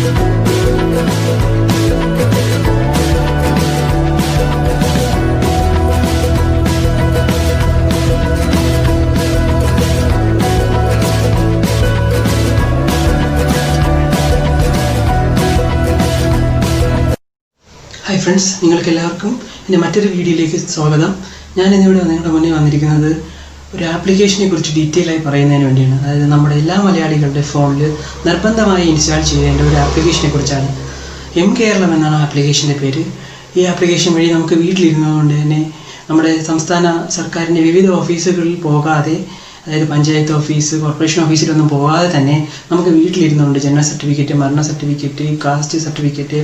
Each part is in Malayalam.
ഹായ് ഫ്രണ്ട്സ്, നിങ്ങൾക്കെല്ലാവർക്കും എൻ്റെ മറ്റൊരു വീഡിയോയിലേക്ക് സ്വാഗതം. ഞാനിന്നിവിടെ നിങ്ങളുടെ മുന്നിൽ വന്നിരിക്കുന്നത് ഒരു ആപ്ലിക്കേഷനെ കുറിച്ച് ഡീറ്റെയിൽ ആയി പറയുന്നതിന് വേണ്ടിയാണ്. അതായത് നമ്മുടെ എല്ലാ മലയാളികളുടെ ഫോണിൽ നിർബന്ധമായി ഇൻസ്റ്റാൾ ചെയ്യേണ്ട ഒരു ആപ്ലിക്കേഷനെ കുറിച്ചാണ്. കേരളം എന്നാണ് ആപ്ലിക്കേഷൻ്റെ പേര്. ഈ ആപ്ലിക്കേഷൻ വഴി നമുക്ക് വീട്ടിലിരുന്നുകൊണ്ട് തന്നെ നമ്മുടെ സംസ്ഥാന സർക്കാരിൻ്റെ വിവിധ ഓഫീസുകളിൽ പോകാതെ, അതായത് പഞ്ചായത്ത് ഓഫീസ്, കോർപ്പറേഷൻ ഓഫീസിലൊന്നും പോകാതെ തന്നെ നമുക്ക് വീട്ടിലിരുന്നുകൊണ്ട് ജനന സർട്ടിഫിക്കറ്റ്, മരണ സർട്ടിഫിക്കറ്റ്, കാസ്റ്റ് സർട്ടിഫിക്കറ്റ്,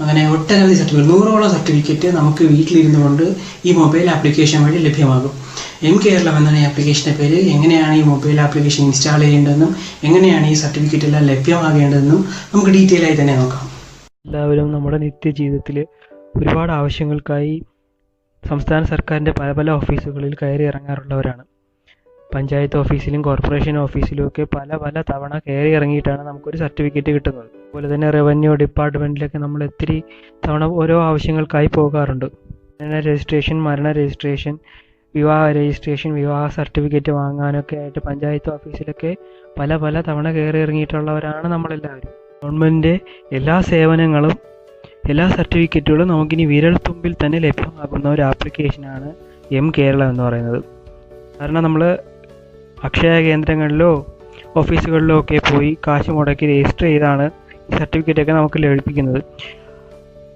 അങ്ങനെ ഒട്ടനവധി സർട്ടിഫിക്കറ്റ്, 100ഓളം സർട്ടിഫിക്കറ്റ് നമുക്ക് വീട്ടിലിരുന്നു കൊണ്ട് ഈ മൊബൈൽ ആപ്ലിക്കേഷൻ വഴി ലഭ്യമാകും. കേരളം എന്നാണ് ഈ ആപ്ലിക്കേഷൻ്റെ പേര്. എങ്ങനെയാണ് ഈ മൊബൈൽ ആപ്ലിക്കേഷൻ ഇൻസ്റ്റാൾ ചെയ്യേണ്ടതെന്നും എങ്ങനെയാണ് ഈ സർട്ടിഫിക്കറ്റ് എല്ലാം ലഭ്യമാകേണ്ടതെന്നും നമുക്ക് ഡീറ്റെയിൽ ആയി തന്നെ നോക്കാം. എല്ലാവരും നമ്മുടെ നിത്യജീവിതത്തിൽ ഒരുപാട് ആവശ്യങ്ങൾക്കായി സംസ്ഥാന സർക്കാരിൻ്റെ പല പല ഓഫീസുകളിൽ കയറി ഇറങ്ങാറുള്ളവരാണ്. പഞ്ചായത്ത് ഓഫീസിലും കോർപ്പറേഷൻ ഓഫീസിലും ഒക്കെ പല പല തവണ കയറി ഇറങ്ങിയിട്ടാണ് നമുക്കൊരു സർട്ടിഫിക്കറ്റ് കിട്ടുന്നത്. അതുപോലെ തന്നെ റവന്യൂ ഡിപ്പാർട്ട്മെൻറ്റിലൊക്കെ നമ്മൾ ഒത്തിരി തവണ ഓരോ ആവശ്യങ്ങൾക്കായി പോകാറുണ്ട്. ജനന രജിസ്ട്രേഷൻ, മരണ രജിസ്ട്രേഷൻ, വിവാഹ രജിസ്ട്രേഷൻ, വിവാഹ സർട്ടിഫിക്കറ്റ് വാങ്ങാനൊക്കെ ആയിട്ട് പഞ്ചായത്ത് ഓഫീസിലൊക്കെ പല പല തവണ കയറി ഇറങ്ങിയിട്ടുള്ളവരാണ് നമ്മളെല്ലാവരും. ഗവൺമെൻറ്റിൻ്റെ എല്ലാ സേവനങ്ങളും, എല്ലാ സർട്ടിഫിക്കറ്റുകളും നമുക്കിനി വിരൽത്തുമ്പിൽ തന്നെ ലഭ്യമാകുന്ന ഒരു ആപ്ലിക്കേഷനാണ് കേരളം എന്ന് പറയുന്നത്. കാരണം നമ്മൾ അക്ഷയ കേന്ദ്രങ്ങളിലോ ഓഫീസുകളിലോ ഒക്കെ പോയി കാശ് മുടക്കി രജിസ്റ്റർ ചെയ്താണ് ഈ സർട്ടിഫിക്കറ്റൊക്കെ നമുക്ക് ലഭിക്കുന്നത്.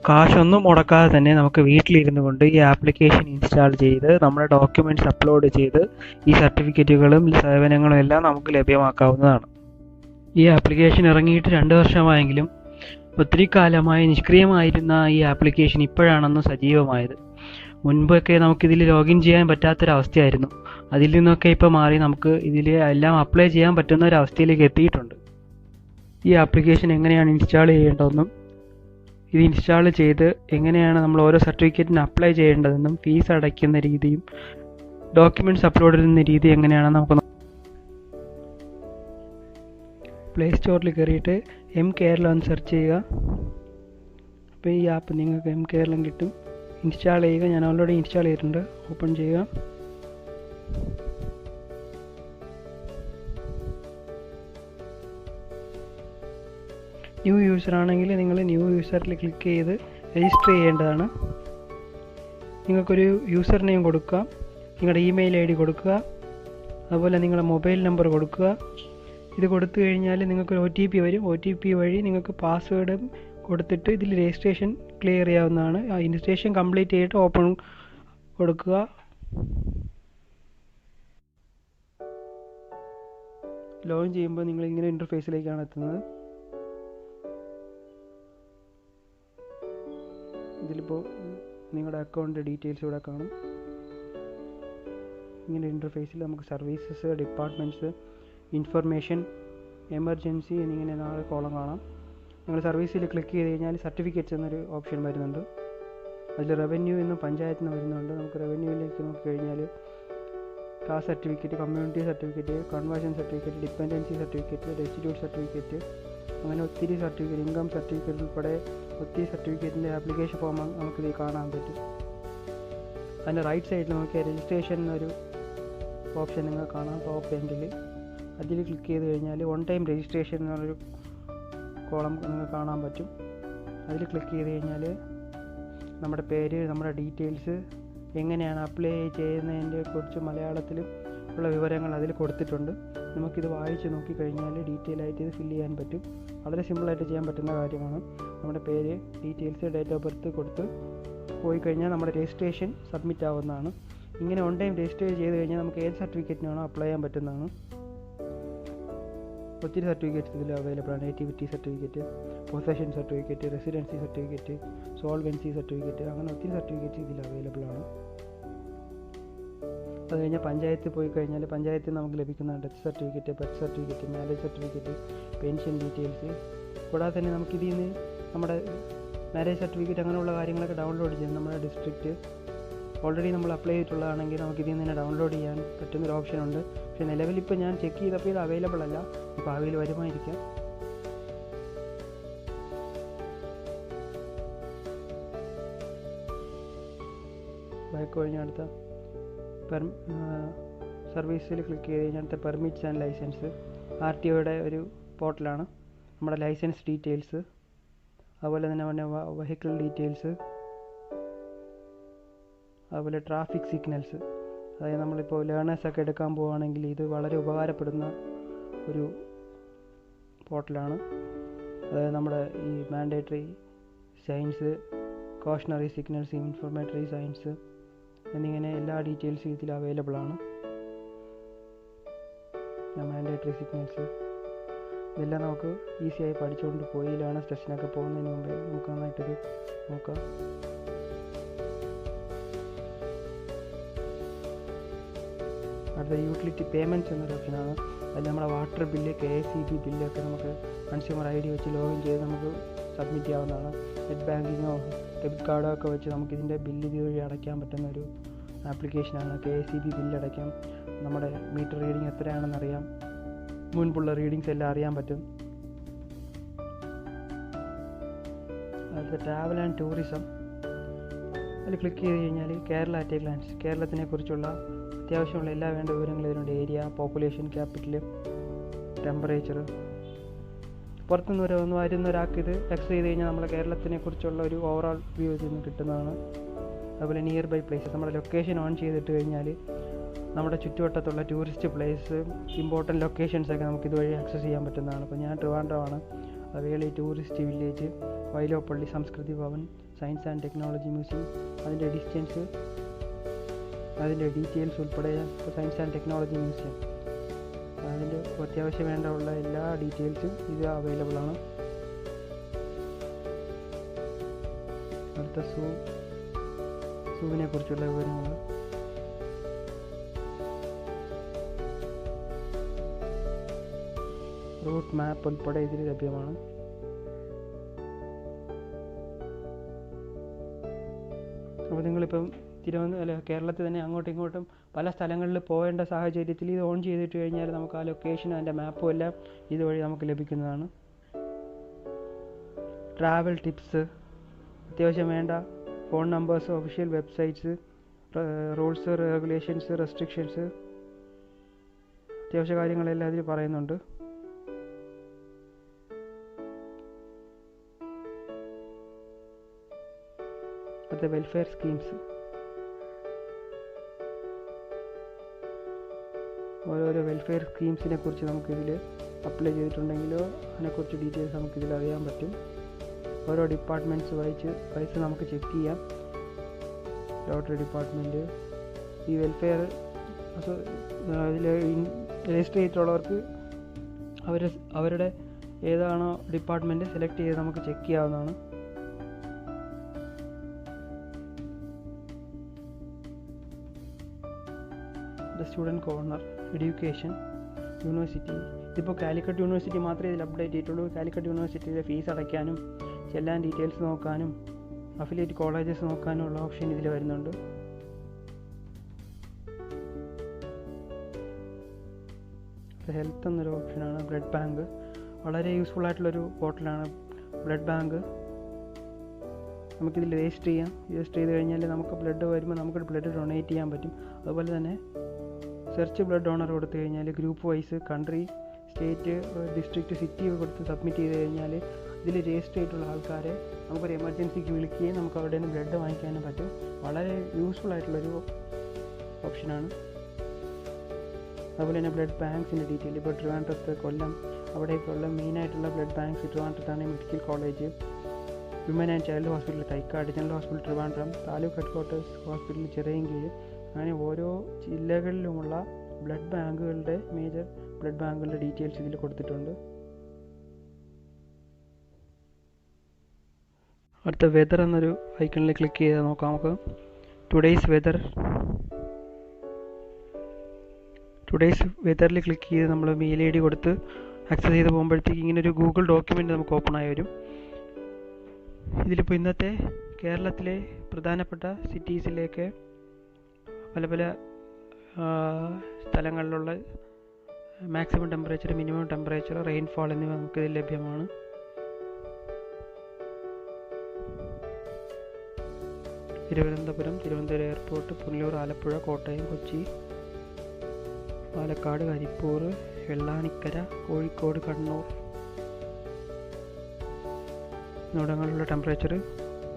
കാശൊന്നും മുടക്കാതെ തന്നെ നമുക്ക് വീട്ടിലിരുന്നു കൊണ്ട് ഈ ആപ്ലിക്കേഷൻ ഇൻസ്റ്റാൾ ചെയ്ത് നമ്മുടെ ഡോക്യുമെൻറ്റ്സ് അപ്ലോഡ് ചെയ്ത് ഈ സർട്ടിഫിക്കറ്റുകളും സേവനങ്ങളും എല്ലാം നമുക്ക് ലഭ്യമാക്കാവുന്നതാണ്. ഈ ആപ്ലിക്കേഷൻ ഇറങ്ങിയിട്ട് 2 വർഷമായെങ്കിലും ഒത്തിരി കാലമായി നിഷ്ക്രിയമായിരുന്ന ഈ ആപ്ലിക്കേഷൻ ഇപ്പോഴാണെന്ന് സജീവമായത്. മുൻപൊക്കെ നമുക്കിതിൽ ലോഗിൻ ചെയ്യാൻ പറ്റാത്തൊരവസ്ഥയായിരുന്നു. അതിൽ നിന്നൊക്കെ ഇപ്പോൾ മാറി നമുക്ക് ഇതിൽ എല്ലാം അപ്ലൈ ചെയ്യാൻ പറ്റുന്ന ഒരു അവസ്ഥയിലേക്ക് എത്തിയിട്ടുണ്ട്. ഈ ആപ്ലിക്കേഷൻ എങ്ങനെയാണ് ഇൻസ്റ്റാൾ ചെയ്യേണ്ടതെന്നും ഇത് ഇൻസ്റ്റാൾ ചെയ്ത് എങ്ങനെയാണ് നമ്മൾ ഓരോ സർട്ടിഫിക്കറ്റിന് അപ്ലൈ ചെയ്യേണ്ടതെന്നും ഫീസ് അടയ്ക്കുന്ന രീതിയും ഡോക്യുമെൻറ്റ്സ് അപ്ലോഡ് ചെയ്യുന്ന രീതി എങ്ങനെയാണെന്ന് നമുക്ക് പ്ലേ സ്റ്റോറിൽ കയറിയിട്ട് കേരളം എന്ന് സെർച്ച് ചെയ്യുക. അപ്പോൾ ഈ ആപ്പ് നിങ്ങൾക്ക് കേരളം കിട്ടും. ഇൻസ്റ്റാൾ ചെയ്യുക. ഞാൻ ഓൾറെഡി ഇൻസ്റ്റാൾ ചെയ്തിട്ടുണ്ട്. ഓപ്പൺ ചെയ്യുക. ന്യൂ യൂസർ ആണെങ്കിൽ നിങ്ങൾ ന്യൂ യൂസറിൽ ക്ലിക്ക് ചെയ്ത് രജിസ്റ്റർ ചെയ്യേണ്ടതാണ്. നിങ്ങൾക്കൊരു യൂസർ നെയിം കൊടുക്കുക, നിങ്ങളുടെ ഇമെയിൽ ID കൊടുക്കുക, അതുപോലെ നിങ്ങളുടെ മൊബൈൽ നമ്പർ കൊടുക്കുക. ഇത് കൊടുത്തു കഴിഞ്ഞാൽ നിങ്ങൾക്ക് OTP വരും. OTP വഴി നിങ്ങൾക്ക് പാസ്വേഡും കൊടുത്തിട്ട് ഇതിൽ രജിസ്ട്രേഷൻ ക്ലിയർ ചെയ്യാവുന്നതാണ്. ആ രജിസ്ട്രേഷൻ കംപ്ലീറ്റ് ചെയ്തിട്ട് ഓപ്പൺ കൊടുക്കുക. ലോഗിൻ ചെയ്യുമ്പോൾ നിങ്ങൾ ഇങ്ങനെ ഇൻ്റർഫേസിലേക്കാണ് എത്തുന്നത്. ഇതിലിപ്പോൾ നിങ്ങളുടെ അക്കൗണ്ട് ഡീറ്റെയിൽസ് ഇവിടെ കാണും. ഇങ്ങനെ ഇൻ്റർഫേസിൽ നമുക്ക് സർവീസസ്, ഡിപ്പാർട്ട്മെൻറ്റ്സ്, ഇൻഫർമേഷൻ, എമർജൻസി എന്നിങ്ങനെ 4 കോളം കാണാം. നിങ്ങൾ സർവീസിൽ ക്ലിക്ക് ചെയ്ത് കഴിഞ്ഞാൽ സർട്ടിഫിക്കറ്റ്സ് എന്നൊരു ഓപ്ഷൻ വരുന്നുണ്ട്. അതിൽ റവന്യൂ എന്നും പഞ്ചായത്ത് നിന്ന് വരുന്നുണ്ട്. നമുക്ക് റവന്യൂവിലേക്ക് നോക്കിക്കഴിഞ്ഞാൽ caste certificate, community certificate, conversion certificate, dependency certificate, റെസിഡ്യൂട്ട് സർട്ടിഫിക്കറ്റ്, അങ്ങനെ ഒത്തിരി സർട്ടിഫിക്കറ്റ്, ഇൻകം സർട്ടിഫിക്കറ്റ് ഉൾപ്പെടെ ഒത്തിരി സർട്ടിഫിക്കറ്റിൻ്റെ ആപ്ലിക്കേഷൻ ഫോം നമുക്കിത് കാണാൻ പറ്റും. അതിൻ്റെ റൈറ്റ് സൈഡിൽ നോക്കിയാൽ രജിസ്ട്രേഷൻ എന്നൊരു ഓപ്ഷൻ നിങ്ങൾക്ക് കാണാം ടോപ്പ് എൻഡിൽ. അതിൽ ക്ലിക്ക് ചെയ്ത് കഴിഞ്ഞാൽ 1 ടൈം രജിസ്ട്രേഷൻ എന്നൊരു കോളം നിങ്ങൾക്ക് കാണാൻ പറ്റും. അതിൽ ക്ലിക്ക് ചെയ്ത് കഴിഞ്ഞാൽ നമ്മുടെ പേര്, നമ്മുടെ ഡീറ്റെയിൽസ്, എങ്ങനെയാണ് അപ്ലൈ ചെയ്യുന്നതിനെ കുറിച്ച് മലയാളത്തിലും ഉള്ള വിവരങ്ങൾ അതിൽ കൊടുത്തിട്ടുണ്ട്. നമുക്കിത് വായിച്ച് നോക്കിക്കഴിഞ്ഞാൽ ഡീറ്റെയിൽ ആയിട്ട് ഇത് ഫില്ല് ചെയ്യാൻ പറ്റും. വളരെ സിമ്പിളായിട്ട് ചെയ്യാൻ പറ്റുന്ന കാര്യമാണ്. നമ്മുടെ പേര്, ഡീറ്റെയിൽസ്, ഡേറ്റ് ഓഫ് ബർത്ത് കൊടുത്ത് പോയി കഴിഞ്ഞാൽ നമ്മുടെ രജിസ്ട്രേഷൻ സബ്മിറ്റ് ആവുന്നതാണ്. ഇങ്ങനെ 1 ടൈം രജിസ്റ്റർ ചെയ്ത് കഴിഞ്ഞാൽ നമുക്ക് ഏത് സർട്ടിഫിക്കറ്റിനാണോ അപ്ലൈ ചെയ്യാൻ പറ്റുന്നതാണ്. ഒത്തിരി സർട്ടിഫിക്കറ്റ്സ് ഇതിൽ അവൈലബിൾ ആണ്. Nativity certificate, possession certificate, residency certificate, solvency certificate, അങ്ങനെ ഒത്തിരി സർട്ടിഫിക്കറ്റ്സ് ഇതിൽ അവൈലബിൾ ആണ്. അത് കഴിഞ്ഞാൽ പഞ്ചായത്തിൽ പോയി കഴിഞ്ഞാൽ പഞ്ചായത്തിൽ നമുക്ക് ലഭിക്കുന്ന death certificate, birth certificate, marriage certificate, pension details, കൂടാതെ തന്നെ നമുക്കിതിൽ നിന്ന് നമ്മുടെ മാരേജ് സർട്ടിഫിക്കറ്റ് അങ്ങനെയുള്ള കാര്യങ്ങളൊക്കെ ഡൗൺലോഡ് ചെയ്യാം. നമ്മുടെ ഡിസ്ട്രിക്റ്റ് ഓൾറെഡി നമ്മൾ അപ്ലൈ ചെയ്തിട്ടുള്ളതാണെങ്കിൽ നമുക്ക് ഇതിൽ നിന്ന് തന്നെ ഡൗൺലോഡ് ചെയ്യാൻ പറ്റുന്നൊരു ഓപ്ഷനുണ്ട്. പക്ഷേ നിലവിലിപ്പോൾ ഞാൻ ചെക്ക് ചെയ്തപ്പോൾ ഇത് അവൈലബിൾ അല്ല. ഇപ്പോൾ ഭാവിയിൽ വരുമായിരിക്കാം. ബാക്ക് കഴിഞ്ഞാൽ അടുത്ത സർവീസിൽ ക്ലിക്ക് ചെയ്ത് കഴിഞ്ഞാൽ അടുത്ത പെർമിറ്റ്സ് ആൻഡ് ലൈസൻസ്. RTOയുടെ ഒരു പോർട്ടലാണ്. നമ്മുടെ ലൈസൻസ് ഡീറ്റെയിൽസ്, അതുപോലെ തന്നെ വെഹിക്കിൾ ഡീറ്റെയിൽസ്, അതുപോലെ ട്രാഫിക് സിഗ്നൽസ്. അതായത് നമ്മളിപ്പോൾ ലേണേഴ്സൊക്കെ എടുക്കാൻ പോവുകയാണെങ്കിൽ ഇത് വളരെ ഉപകാരപ്പെടുന്ന ഒരു പോർട്ടലാണ്. അതായത് നമ്മുടെ ഈ mandatory signs, cautionary signals, informatory signs എന്നിങ്ങനെ എല്ലാ ഡീറ്റെയിൽസും ഇതിൽ അവൈലബിൾ ആണ്. മാൻഡേറ്ററി സിഗ്നൽസ് ഇതെല്ലാം നമുക്ക് ഈസിയായി പഠിച്ചുകൊണ്ട് പോയി ലേണേഴ്സ് ടെസ്റ്റിനൊക്കെ പോകുന്നതിന് മുമ്പേ നമുക്ക് നന്നായിട്ടത് നോക്കാം. അടുത്ത യൂട്ടിലിറ്റി പേയ്മെൻറ്റ്സ് എന്നൊരു ഓപ്ഷനാണ്. അതിൽ നമ്മുടെ വാട്ടർ ബില്ല്, KSEB ബില്ലൊക്കെ നമുക്ക് കൺസ്യൂമർ ID വെച്ച് ലോഗിൻ ചെയ്ത് നമുക്ക് സബ്മിറ്റ് ചെയ്യാവുന്നതാണ്. നെറ്റ് ബാങ്കിങ്ങോ ഡെബിറ്റ് കാർഡോ ഒക്കെ വെച്ച് നമുക്കിതിൻ്റെ ബില്ല് ഇതുവഴി അടയ്ക്കാൻ പറ്റുന്ന ഒരു ആപ്ലിക്കേഷനാണ്. KSEB ബില്ല് അടയ്ക്കാം, നമ്മുടെ മീറ്റർ റീഡിങ് എത്രയാണെന്നറിയാം, മുൻപുള്ള റീഡിങ്സ് എല്ലാം അറിയാൻ പറ്റും. അടുത്ത ട്രാവൽ ആൻഡ് ടൂറിസം, അതിൽ ക്ലിക്ക് ചെയ്ത് കഴിഞ്ഞാൽ കേരള അറ്റ് എ ഗ്ലാൻസ്, കേരളത്തിനെ കുറിച്ചുള്ള അത്യാവശ്യമുള്ള എല്ലാ വേണ്ട വിവരങ്ങളും ഇതിനുണ്ട്. Area, population, capital, temperature. പുറത്തുനിന്ന് വരുന്ന ഒരാൾക്ക് ഇത് ആക്സസ് ചെയ്ത് കഴിഞ്ഞാൽ നമ്മളെ കേരളത്തിനെ കുറിച്ചുള്ള ഒരു ഓവറോൾ വ്യൂ ഇതിൽ നിന്ന് കിട്ടുന്നതാണ്. അതുപോലെ നിയർ ബൈ പ്ലേസസ്, നമ്മുടെ ലൊക്കേഷൻ ഓൺ ചെയ്തിട്ട് കഴിഞ്ഞാൽ നമ്മുടെ ചുറ്റുവട്ടത്തുള്ള ടൂറിസ്റ്റ് പ്ലേസ്, ഇമ്പോർട്ടൻറ്റ് ലൊക്കേഷൻസൊക്കെ നമുക്ക് ഇതുവഴി ആക്സസ് ചെയ്യാൻ പറ്റുന്നതാണ്. ഇപ്പോൾ ഞാൻ ട്രിവാൻഡ്രമാണ്. Veli tourist village, Vyloppilli Samskriti Bhavan, science and technology museum, അതിൻ്റെ ഡിസ്റ്റൻസ്, അതിൻ്റെ ഡീറ്റെയിൽസ് ഉൾപ്പെടെ സയൻസ് ആൻഡ് ടെക്നോളജി മ്യൂസിയം, അതിൻ്റെ അത്യാവശ്യം വേണ്ട എല്ലാ ഡീറ്റെയിൽസും ഇത് അവൈലബിൾ ആണ്. അടുത്ത സൂവിനെ കുറിച്ചുള്ള വിവരങ്ങൾ, റൂട്ട് മാപ്പ് ഉൾപ്പെടെ ഇതിൽ ലഭ്യമാണ്. അപ്പോൾ നിങ്ങളിപ്പം കേരളത്തിൽ തന്നെ അങ്ങോട്ടും ഇങ്ങോട്ടും പല സ്ഥലങ്ങളിൽ പോകേണ്ട സാഹചര്യത്തിൽ ഇത് ഓൺ ചെയ്തിട്ട് കഴിഞ്ഞാൽ നമുക്ക് ആ ലൊക്കേഷനും അതിൻ്റെ മാപ്പും എല്ലാം ഇതുവഴി നമുക്ക് ലഭിക്കുന്നതാണ്. ട്രാവൽ ടിപ്സ്, അത്യാവശ്യം വേണ്ട phone numbers, official websites, rules, regulations, restrictions, അത്യാവശ്യ കാര്യങ്ങളെല്ലാം ഇതിൽ പറയുന്നുണ്ട്. അടുത്ത വെൽഫെയർ സ്കീംസ്, ഓരോരോ വെൽഫെയർ സ്കീംസിനെ കുറിച്ച് നമുക്കിതിൽ അപ്ലൈ ചെയ്തിട്ടുണ്ടെങ്കിലോ അതിനെക്കുറിച്ച് ഡീറ്റെയിൽസ് നമുക്കിതിൽ അറിയാൻ പറ്റും. ഓരോ ഡിപ്പാർട്ട്മെൻറ്റ്സ് വൈസ് നമുക്ക് ചെക്ക് ചെയ്യാം. ലോട്ടറി ഡിപ്പാർട്ട്മെൻറ്റ്, ഈ വെൽഫെയർ അതിൽ രജിസ്റ്റർ ചെയ്തിട്ടുള്ളവർക്ക് അവരുടെ ഏതാണോ ഡിപ്പാർട്ട്മെൻറ്റ് സെലക്ട് ചെയ്ത് നമുക്ക് ചെക്ക് ചെയ്യാവുന്നതാണ്. Student corner, education, university. ഇതിപ്പോൾ കാലിക്കറ്റ് യൂണിവേഴ്സിറ്റി മാത്രമേ ഇതിൽ അപ്ഡേറ്റ് ചെയ്തിട്ടുള്ളൂ. കാലിക്കറ്റ് യൂണിവേഴ്സിറ്റിയിലെ ഫീസ് അടയ്ക്കാനും എല്ലാ ഡീറ്റെയിൽസ് നോക്കാനും അഫിലിയേറ്റ് കോളേജസ് നോക്കാനും ഉള്ള ഓപ്ഷൻ ഇതിൽ വരുന്നുണ്ട്. ഹെൽത്ത് എന്നൊരു ഓപ്ഷനാണ്. ബ്ലഡ് ബാങ്ക്, വളരെ യൂസ്ഫുൾ ആയിട്ടുള്ളൊരു പോർട്ടലാണ് ബ്ലഡ് ബാങ്ക്. നമുക്കിതിൽ രജിസ്റ്റർ ചെയ്യാം. രജിസ്റ്റർ ചെയ്ത് കഴിഞ്ഞാൽ നമുക്ക് ബ്ലഡ് വരുമ്പോൾ നമുക്ക് ബ്ലഡ് ഡൊണേറ്റ് ചെയ്യാൻ പറ്റും. അതുപോലെ തന്നെ സെർച്ച് ബ്ലഡ് ഡോണർ കൊടുത്തു കഴിഞ്ഞാൽ group wise, country, state, district, city കൊടുത്ത് സബ്മിറ്റ് ചെയ്ത് കഴിഞ്ഞാൽ ഇതിൽ രജിസ്റ്റർ ചെയ്തിട്ടുള്ള ആൾക്കാരെ നമുക്കൊരു എമർജൻസിക്ക് വിളിക്കുകയും നമുക്ക് അവിടെ നിന്ന് ബ്ലഡ് വാങ്ങിക്കാനും പറ്റും. വളരെ യൂസ്ഫുൾ ആയിട്ടുള്ളൊരു ഓപ്ഷനാണ്. അതുപോലെ തന്നെ ബ്ലഡ് ബാങ്ക്സിൻ്റെ ഡീറ്റെയിൽ, ഇപ്പോൾ ട്രിവാൻഡ്രത്ത്, കൊല്ലം അവിടേക്കുള്ള മെയിനായിട്ടുള്ള ബ്ലഡ് ബാങ്ക്സ് ട്രിവാൻഡ്രത്താണ് medical college, women and child hospital Thycaud, general hospital Trivandrum, taluk headquarters hospital Chirayinkeezhu. അങ്ങനെ ഓരോ ജില്ലകളിലുമുള്ള ബ്ലഡ് ബാങ്കുകളുടെ മേജർ ബ്ലഡ് ബാങ്കുകളുടെ ഡീറ്റെയിൽസ് ഇതിൽ കൊടുത്തിട്ടുണ്ട്. അടുത്ത വെതർ എന്നൊരു ഐക്കണിൽ ക്ലിക്ക് ചെയ്താൽ നോക്കാം നമുക്ക്. ടുഡേയ്സ് വെതറിൽ ക്ലിക്ക് ചെയ്ത് നമ്മൾ മെയിൽ ID കൊടുത്ത് ആക്സസ് ചെയ്ത് പോകുമ്പോഴത്തേക്ക് ഇങ്ങനൊരു ഗൂഗിൾ ഡോക്യുമെൻ്റ് നമുക്ക് ഓപ്പൺ ആയി വരും. ഇതിലിപ്പോൾ ഇന്നത്തെ കേരളത്തിലെ പ്രധാനപ്പെട്ട സിറ്റീസിലേക്ക് പല സ്ഥലങ്ങളിലുള്ള maximum temperature, minimum temperature, rainfall എന്നിവ നമുക്കിതിൽ ലഭ്യമാണ്. തിരുവനന്തപുരം, തിരുവനന്തപുരം എയർപോർട്ട്, പുനലൂർ, ആലപ്പുഴ, കോട്ടയം, കൊച്ചി, പാലക്കാട്, കരിപ്പൂർ, വെള്ളാനിക്കര, കോഴിക്കോട്, കണ്ണൂർ എന്നിവിടങ്ങളിലുള്ള temperature,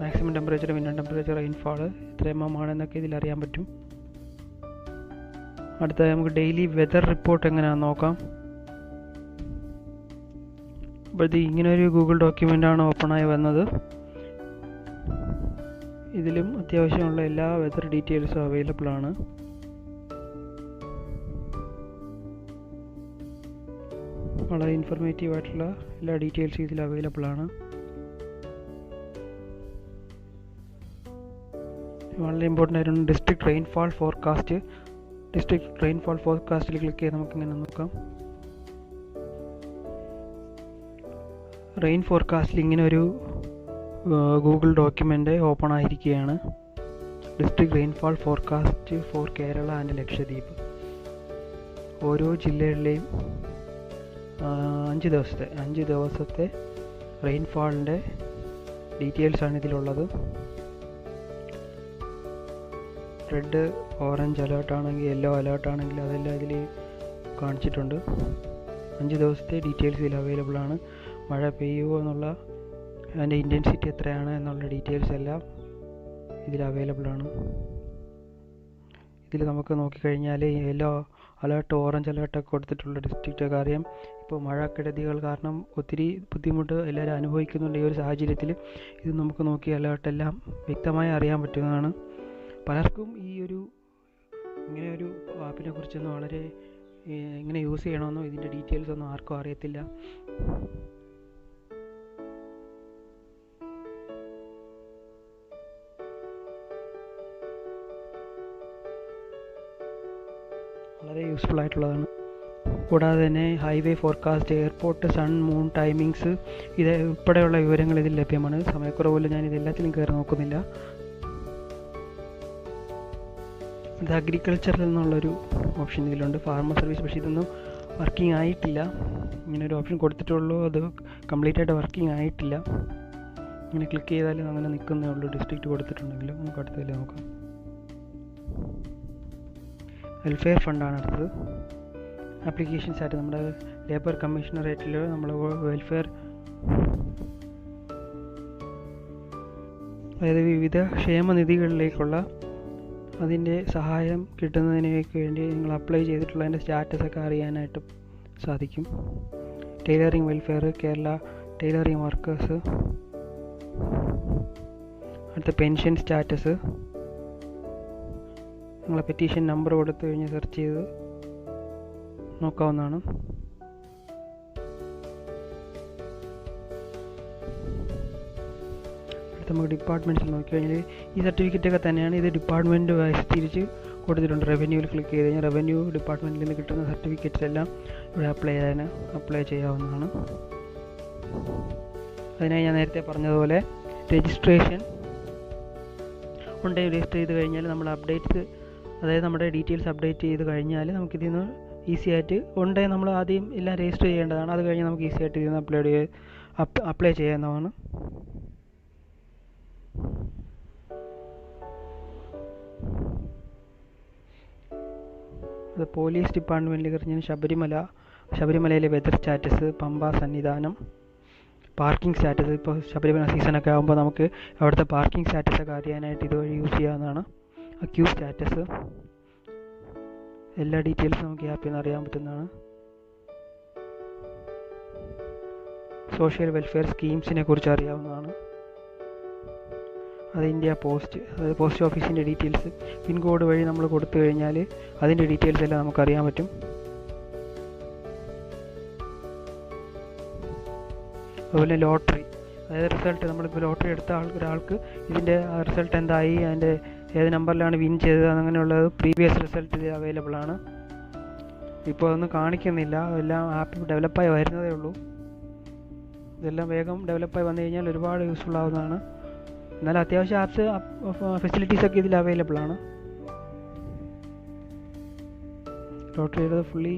maximum temperature, minimum temperature, rainfall എത്ര ആണെന്നൊക്കെ ഇതിൽ അറിയാൻ പറ്റും. അടുത്തതായി നമുക്ക് ഡെയിലി വെതർ റിപ്പോർട്ട് എങ്ങനെയാണെന്ന് നോക്കാം. അപ്പോൾ ഇത് ഇങ്ങനൊരു ഗൂഗിൾ ഡോക്യുമെൻ്റാണ് ഓപ്പണായി വന്നത്. ഇതിലും അത്യാവശ്യമുള്ള എല്ലാ വെതർ ഡീറ്റെയിൽസും അവൈലബിൾ ആണ്. വളരെ ഇൻഫർമേറ്റീവ് ആയിട്ടുള്ള എല്ലാ ഡീറ്റെയിൽസും ഇതിൽ അവൈലബിൾ ആണ്. വളരെ ഇമ്പോർട്ടൻ്റ് ആയിരുന്നു district rainfall forecast. District rainfall ഫോർകാസ്റ്റിൽ ക്ലിക്ക് ചെയ്ത് നമുക്കിങ്ങനെ നോക്കാം. റെയിൻ ഫോർകാസ്റ്റിൽ ഇങ്ങനെ ഒരു ഗൂഗിൾ ഡോക്യുമെൻ്റ് ഓപ്പൺ ആയിരിക്കുകയാണ്. District rainfall forecast for Kerala and Lakshadweep. ഓരോ ജില്ലകളിലെയും 5 ദിവസത്തെ റെയിൻഫാളിൻ്റെ ഡീറ്റെയിൽസാണ് ഇതിലുള്ളത്. റെഡ്, ഓറഞ്ച് അലേർട്ടാണെങ്കിൽ, യെല്ലോ അലേർട്ടാണെങ്കിൽ അതെല്ലാം ഇതിൽ കാണിച്ചിട്ടുണ്ട്. 5 ദിവസത്തെ ഡീറ്റെയിൽസ് ഇതിൽ അവൈലബിൾ ആണ്. മഴ പെയ്യുമോ എന്നുള്ള, അതിൻ്റെ ഇൻറ്റൻസിറ്റി എത്രയാണ് എന്നുള്ള ഡീറ്റെയിൽസ് എല്ലാം ഇതിൽ അവൈലബിൾ ആണ്. ഇതിൽ നമുക്ക് നോക്കിക്കഴിഞ്ഞാൽ യെല്ലോ അലേർട്ട്, ഓറഞ്ച് അലേർട്ടൊക്കെ കൊടുത്തിട്ടുള്ള ഡിസ്ട്രിക്റ്റൊക്കെ അറിയാം. ഇപ്പോൾ മഴക്കെടുതികൾ കാരണം ഒത്തിരി ബുദ്ധിമുട്ട് എല്ലാവരും അനുഭവിക്കുന്നുണ്ട്. ഈ ഒരു സാഹചര്യത്തിൽ ഇത് നമുക്ക് നോക്കി അലേർട്ടെല്ലാം വ്യക്തമായി അറിയാൻ പറ്റുന്നതാണ്. പലർക്കും ഇങ്ങനെ ഒരു ആപ്പിനെ കുറിച്ചൊന്നും വളരെ എങ്ങനെ യൂസ് ചെയ്യണമെന്നോ ഇതിൻ്റെ ഡീറ്റെയിൽസ് ഒന്നും ആർക്കും അറിയത്തില്ല. വളരെ യൂസ്ഫുൾ ആയിട്ടുള്ളതാണ്. കൂടാതെ തന്നെ highway forecast, airport, sun, moon timings ഇത് ഉൾപ്പെടെയുള്ള വിവരങ്ങൾ ഇതിൽ ലഭ്യമാണ്. സമയക്കുറവുമില്ല, ഞാൻ ഇതെല്ലാത്തിലും കയറി നോക്കുന്നില്ല. ഇത് അഗ്രികൾച്ചറിൽ നിന്നുള്ളൊരു ഓപ്ഷൻ ഇതിലുണ്ട്, ഫാർമർ സർവീസ്. പക്ഷേ ഇതൊന്നും വർക്കിംഗ് ആയിട്ടില്ല. ഇങ്ങനൊരു ഓപ്ഷൻ കൊടുത്തിട്ടുള്ളൂ, അത് കംപ്ലീറ്റ് ആയിട്ട് വർക്കിംഗ് ആയിട്ടില്ല. ഇങ്ങനെ ക്ലിക്ക് ചെയ്താലും അങ്ങനെ നിൽക്കുന്നേ ഉള്ളൂ. ഡിസ്ട്രിക്റ്റ് കൊടുത്തിട്ടുണ്ടെങ്കിലും നമുക്ക് അടുത്തതിൽ നോക്കാം. വെൽഫെയർ ഫണ്ടാണ് അടുത്തത്. ആപ്ലിക്കേഷൻസ് ആയിട്ട് നമ്മുടെ ലേബർ കമ്മീഷണറേറ്റിൽ നമ്മൾ വെൽഫെയർ, അതായത് വിവിധ ക്ഷേമനിധികളിലേക്കുള്ള അതിൻ്റെ സഹായം കിട്ടുന്നതിനൊക്കെ വേണ്ടി നിങ്ങൾ അപ്ലൈ ചെയ്തിട്ടുള്ളതിൻ്റെ സ്റ്റാറ്റസൊക്കെ അറിയാനായിട്ട് സാധിക്കും. Tailoring welfare, Kerala tailoring workers. അടുത്ത പെൻഷൻ സ്റ്റാറ്റസ്. നിങ്ങളെ പെറ്റീഷൻ നമ്പർ കൊടുത്തു കഴിഞ്ഞ് സെർച്ച് ചെയ്ത് നോക്കാവുന്നതാണ്. അടുത്ത നമുക്ക് ഡിപ്പാർട്ട്മെൻറ്റ്സിൽ നോക്കിക്കഴിഞ്ഞാൽ ഈ സർട്ടിഫിക്കറ്റൊക്കെ തന്നെയാണ്. ഇത് ഡിപ്പാർട്ട്മെൻറ്റ് വൈസ് തിരിച്ച് കൊടുത്തിട്ടുണ്ട്. റവന്യൂവിൽ ക്ലിക്ക് ചെയ്ത് കഴിഞ്ഞാൽ റവന്യൂ ഡിപ്പാർട്ട്മെൻറ്റിൽ നിന്ന് കിട്ടുന്ന സർട്ടിഫിക്കറ്റ്സ് എല്ലാം ഇവിടെ അപ്ലൈ ചെയ്യാവുന്നതാണ്. അതിനായി ഞാൻ നേരത്തെ പറഞ്ഞതുപോലെ രജിസ്ട്രേഷൻ ഉണ്ടെങ്കിൽ രജിസ്റ്റർ ചെയ്ത് കഴിഞ്ഞാൽ നമ്മൾ അപ്ഡേറ്റ്സ്, അതായത് നമ്മുടെ ഡീറ്റെയിൽസ് അപ്ഡേറ്റ് ചെയ്ത് കഴിഞ്ഞാൽ നമുക്കിതിൽ നിന്ന് ഈസി ആയിട്ട് ഉണ്ടെങ്കിൽ നമ്മൾ ആദ്യം എല്ലാം രജിസ്റ്റർ ചെയ്യേണ്ടതാണ്. അത് കഴിഞ്ഞ് നമുക്ക് ഈസി ആയിട്ട് ഇതിൽ നിന്ന് അപ്ലൈ ചെയ്യാവുന്നതാണ്. അത് പോലീസ് ഡിപ്പാർട്ട്മെൻറ്റിൽ കഴിഞ്ഞാൽ ശബരിമലയിലെ weather status, Pampa Sannidhanam, parking status. ഇപ്പോൾ ശബരിമല സീസണൊക്കെ ആകുമ്പോൾ നമുക്ക് അവിടുത്തെ പാർക്കിംഗ് സ്റ്റാറ്റസൊക്കെ അറിയാനായിട്ട് ഇതുവഴി യൂസ് ചെയ്യാവുന്നതാണ്. ക്യൂ സ്റ്റാറ്റസ്, എല്ലാ ഡീറ്റെയിൽസും നമുക്ക് ഈ ആപ്പിൽ നിന്ന് അറിയാൻ പറ്റുന്നതാണ്. സോഷ്യൽ വെൽഫെയർ സ്കീംസിനെ കുറിച്ച് അറിയാവുന്നതാണ്. അത് ഇന്ത്യ പോസ്റ്റ്, അതായത് പോസ്റ്റ് ഓഫീസിൻ്റെ ഡീറ്റെയിൽസ് പിൻകോഡ് വഴി നമ്മൾ കൊടുത്തു കഴിഞ്ഞാൽ അതിൻ്റെ ഡീറ്റെയിൽസ് എല്ലാം നമുക്കറിയാൻ പറ്റും. അതുപോലെ ലോട്ടറി, അതായത് റിസൾട്ട്, നമ്മളിപ്പോൾ ലോട്ടറി എടുത്ത ഒരാൾക്ക് ഇതിൻ്റെ റിസൾട്ട് എന്തായി, അതിൻ്റെ ഏത് നമ്പറിലാണ് വിൻ ചെയ്തത്, അങ്ങനെയുള്ളത് പ്രീവിയസ് റിസൾട്ട് ഇത് അവൈലബിൾ ആണ്. ഇപ്പോൾ അതൊന്നും കാണിക്കുന്നില്ല, എല്ലാം ആപ്പ് ഡെവലപ്പായി വരുന്നതേ ഉള്ളൂ. ഇതെല്ലാം വേഗം ഡെവലപ്പായി വന്നു കഴിഞ്ഞാൽ ഒരുപാട് യൂസ്ഫുൾ ആവുന്നതാണ്. എന്നാൽ അത്യാവശ്യം ആപ്സ് ഫെസിലിറ്റീസൊക്കെ ഇതിൽ അവൈലബിൾ ആണ്. ലോട്ടറിയുടെ ഫുള്ളി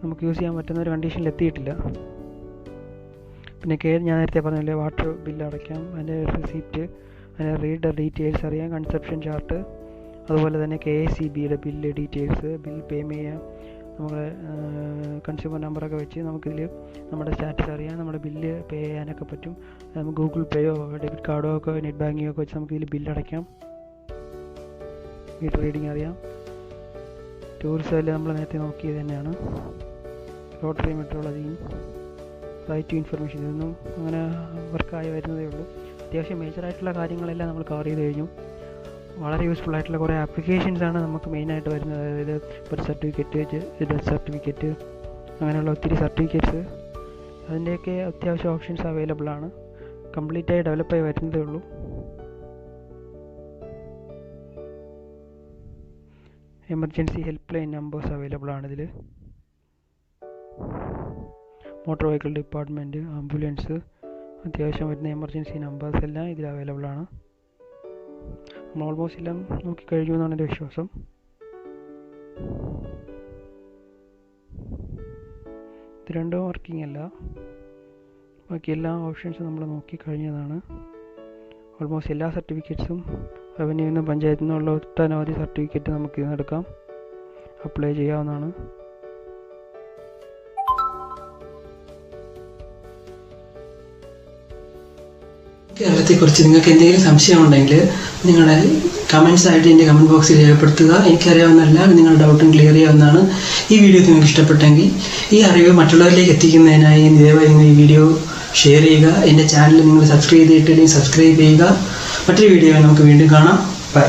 നമുക്ക് യൂസ് ചെയ്യാൻ പറ്റുന്ന ഒരു കണ്ടീഷനിൽ എത്തിയിട്ടില്ല. പിന്നെ ഞാൻ നേരത്തെ പറഞ്ഞില്ലേ, വാട്ടർ ബില്ല് അടയ്ക്കാം, അതിൻ്റെ റെസിപ്റ്റ്, അങ്ങനെ റീഡർ ഡീറ്റെയിൽസ് അറിയാം, കൺസെപ്ഷൻ ചാർട്ട്, അതുപോലെ തന്നെ KSEBയുടെ ബില്ല് ഡീറ്റെയിൽസ്, ബിൽ പേ ചെയ്യാം, നമ്മുടെ കൺസ്യൂമർ നമ്പറൊക്കെ വെച്ച് നമുക്കിതിൽ നമ്മുടെ സ്റ്റാറ്റസ് അറിയാം, നമ്മുടെ ബില്ല് പേ ചെയ്യാനൊക്കെ പറ്റും. നമുക്ക് ഗൂഗിൾ പേയോ ഡെബിറ്റ് കാർഡോ ഒക്കെ നെറ്റ് ബാങ്കിങ്ങോ ഒക്കെ വെച്ച് നമുക്കിതിൽ ബില്ലടയ്ക്കാം. മീറ്റർ റീഡിങ് അറിയാം. ടൂറിസം എല്ലാം നമ്മൾ നേരത്തെ നോക്കിയത് തന്നെയാണ്. Rotary metrology, right to information, ഇതൊന്നും അങ്ങനെ വർക്കായി വരുന്നതേ ഉള്ളൂ. അത്യാവശ്യം മേജറായിട്ടുള്ള കാര്യങ്ങളെല്ലാം നമ്മൾ കവർ ചെയ്ത് കഴിഞ്ഞു. വളരെ യൂസ്ഫുൾ ആയിട്ടുള്ള കുറേ ആപ്ലിക്കേഷൻസാണ് നമുക്ക് മെയിനായിട്ട് വരുന്നത്. അതായത് ബർത്ത് സർട്ടിഫിക്കറ്റ്, ഡെത്ത് സർട്ടിഫിക്കറ്റ്, അങ്ങനെയുള്ള ഒത്തിരി സർട്ടിഫിക്കറ്റ്സ്, അതിൻ്റെയൊക്കെ അത്യാവശ്യം ഓപ്ഷൻസ് അവൈലബിൾ ആണ്. കംപ്ലീറ്റായി ഡെവലപ്പായി വരുന്നതേ ഉള്ളൂ. Emergency help line numbers available ആണിതിൽ. മോട്ടോർ വെഹിക്കിൾ ഡിപ്പാർട്ട്മെൻറ്റ്, ആംബുലൻസ്, അത്യാവശ്യം വരുന്ന എമർജൻസി നമ്പേഴ്സ് എല്ലാം ഇതിൽ അവൈലബിൾ ആണ്. നമ്മൾ ഓൾമോസ്റ്റ് എല്ലാം നോക്കിക്കഴിഞ്ഞു എന്നാണ് എൻ്റെ വിശ്വാസം. ഇത് രണ്ടും വർക്കിംഗ് അല്ല, ബാക്കി എല്ലാ ഓപ്ഷൻസും നമ്മൾ നോക്കിക്കഴിഞ്ഞതാണ്. ഓൾമോസ്റ്റ് എല്ലാ സർട്ടിഫിക്കറ്റ്സും റവന്യൂവിൽ നിന്നും പഞ്ചായത്തിൽ നിന്നുള്ള ഒട്ടനവധി സർട്ടിഫിക്കറ്റ് നമുക്ക് ഇതിന് എടുക്കാം, അപ്ലൈ ചെയ്യാവുന്നതാണ്. കേരളത്തെക്കുറിച്ച് നിങ്ങൾക്ക് എന്തെങ്കിലും സംശയമുണ്ടെങ്കിൽ നിങ്ങളുടെ കമൻസ് ആയിട്ട് എൻ്റെ കമൻറ്റ് ബോക്സിൽ രേഖപ്പെടുത്തുക. എനിക്കറിയാവുന്നതല്ല, നിങ്ങളുടെ ഡൗട്ടും ക്ലിയർ ചെയ്യാവുന്നതാണ്. ഈ വീഡിയോ നിങ്ങൾക്ക് ഇഷ്ടപ്പെട്ടെങ്കിൽ ഈ അറിവ് മറ്റുള്ളവരിലേക്ക് എത്തിക്കുന്നതിനായി ദയവായി നിങ്ങൾ ഈ വീഡിയോ ഷെയർ ചെയ്യുക. എൻ്റെ ചാനൽ നിങ്ങൾ സബ്സ്ക്രൈബ് ചെയ്തിട്ടില്ലെങ്കിൽ സബ്സ്ക്രൈബ് ചെയ്യുക. മറ്റൊരു വീഡിയോ നമുക്ക് വീണ്ടും കാണാം. ബൈ.